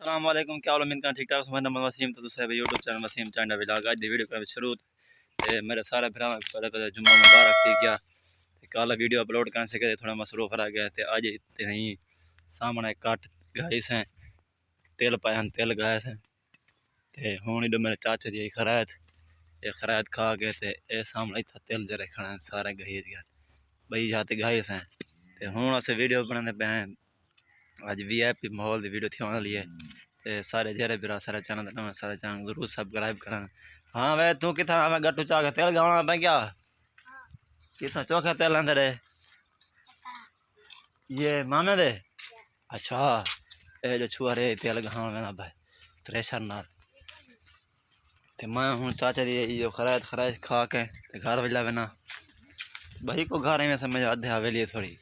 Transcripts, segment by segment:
अस्सलाम वालेकुम, क्या हाल उम्मीद ठीक ठाक। मेरा नाम वसीम, तो दूसरे यूट्यूब चैनल वसीम चांडा व्लॉग। आज दी वीडियो करने शुरू ते मेरे सारे भरा पहले जुम्मा मुबारक थी गया। कल वीडियो अपलोड करने से थोड़ा मसरूफ रह गया। तो अज इतने ही सामने कट गाई से तेल पाया तेल गाए से हूँ इधर मेरे चाचे दी खरायत ये खरायत खा के ये सामने इतना तेल जरे खाना सारे गई बई जाते गाई से हूँ अस वीडियो बनाते पे अज VIP माहौल की वीडियो थी वाली है। ते सारे जरे बिरा सारे चैनल सारे चैनल जरूर सब्सक्राइब करा। हाँ वे तू कितना मैं गट्टू चाह के तेल गाना पे क्या कितना चौखे तेल अंदर है ये मामे दे। अच्छा ये जो छुआ रे तेल गाना मैंने भाई थ्रेशर नाल ते मैं हूँ चाचा दी जो खरायत खरायत खा के घर वजला बिना भाई को घर में समझ आधे हवेली थोड़ी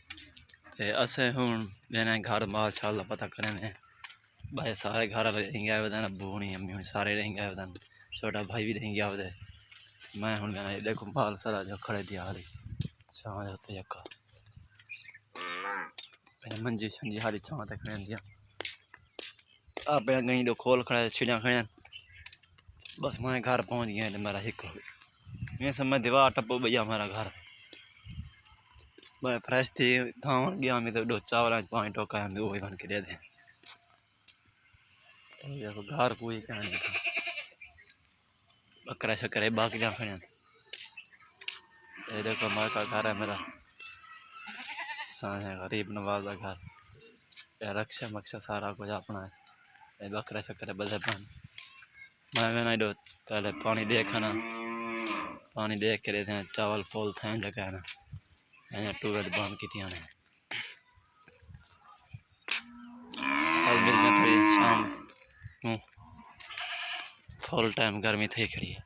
ते असे हूँ मैंने घर माल शाल पता करें भाई सारे घर रहेंगे आवेदन अबू होनी अम्मी होनी सारे रहेंगे आवेदन छोटा भाई भी रहेंगे आवेदन मैं हूँ कहना देखो माल सारा जो खड़े दिया हाली छां होते यक्का मंजी शंजी हाली छां तक खड़े दिया आप गई तो खोल खड़े छिड़िया खड़े बस मैं घर पहुँच गया मेरा हिक मैं समझ दीवार टप्पो भैया हमारा घर मैं फ्रेश थी था गया मैं तो दो चावल पानी टोका वो ही बन के दे दें देखो घर कोई कहना नहीं था बकरा शक्कर बाकी जा खड़े ये देखो हमारे का घर है मेरा साझा गरीब नवाज का घर रक्षा मक्षा सारा कुछ अपना है ये बकरा शक्कर बदे पानी मैं दो पहले पानी देखा ना पानी देख के देते हैं चावल फूल थे जगह ना ट्यूबवेल बंद की थी थोड़ी शाम फुल टाइम गर्मी थी खड़ी है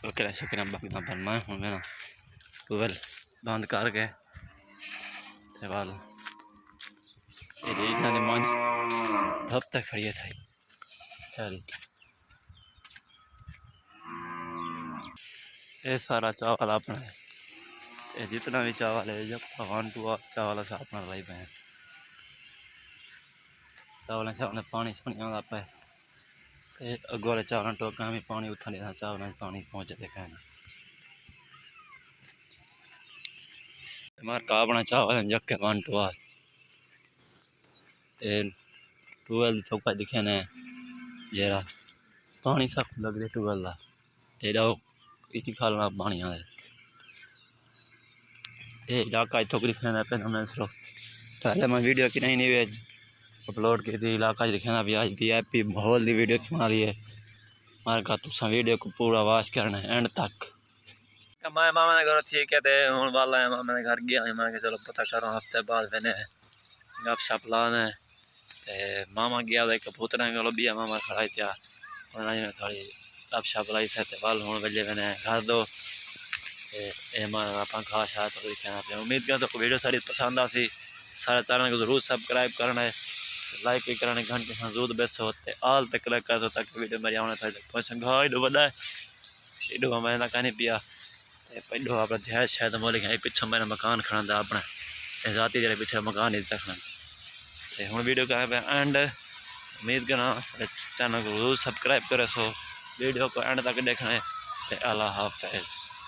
बकरा शक्कर बकदा पर मैं हूँ मेरा ट्यूबवेल बंद करके इन्होंने मंच धप तक खड़ी है थी ये सारा चावल अपना है ये जितना भी चावल है जब 1 2 चावल से अपना लाई पे चावल चावल पानी शानी आता पे अगो वाले चावल टोका में पानी उठा लेना चावल पानी पहुँचे देखा हमारे का अपना चावल जग के 1 2 ट्यूबवेल चौका दिखे ने जरा पानी सब लग रहा ट्यूबवेल का एडा एक खालना पानी आ इलाका इतों दिखाना पे मैं सिर्फ पहले मैं वीडियो की नहीं अपलोड की थी इलाका दिखाना भी आज VIP माहौल की वीडियो बना रही है हमारे का तुसा वीडियो को पूरा वाच करना है एंड तक मैं मामा ने घर थी कहते हूँ वाला है मामा ने घर गया मैं चलो पता करो हफ्ते बाद मैंने गप शप लाने मामा गया कबूतर को लभिया मामा खड़ा था थोड़ी गप शप लाई से वाल हूँ बजे मैंने घर दो आप खा शा तो कहना पे उम्मीद करता तो वीडियो सारी पसंद आ सी सारे चैनल को जरूर सब्सक्राइब करना है लाइक भी करना घंटे जरूर बेस्ट होते आल तक क्लिक कर दो ताकि वीडियो मेरी आने तक पहुँच घाई वह एडो मैं नहीं पिया पेडो आप ध्यान शायद मोलिक पिछो मेरा मकान खड़ा अपना जाती जरा पिछले मकान इतना खड़ा हूँ वीडियो का एंड उम्मीद करना चैनल को जरूर सब्सक्राइब करे सो वीडियो को एंड तक देखना है अल्लाह हाफिज़।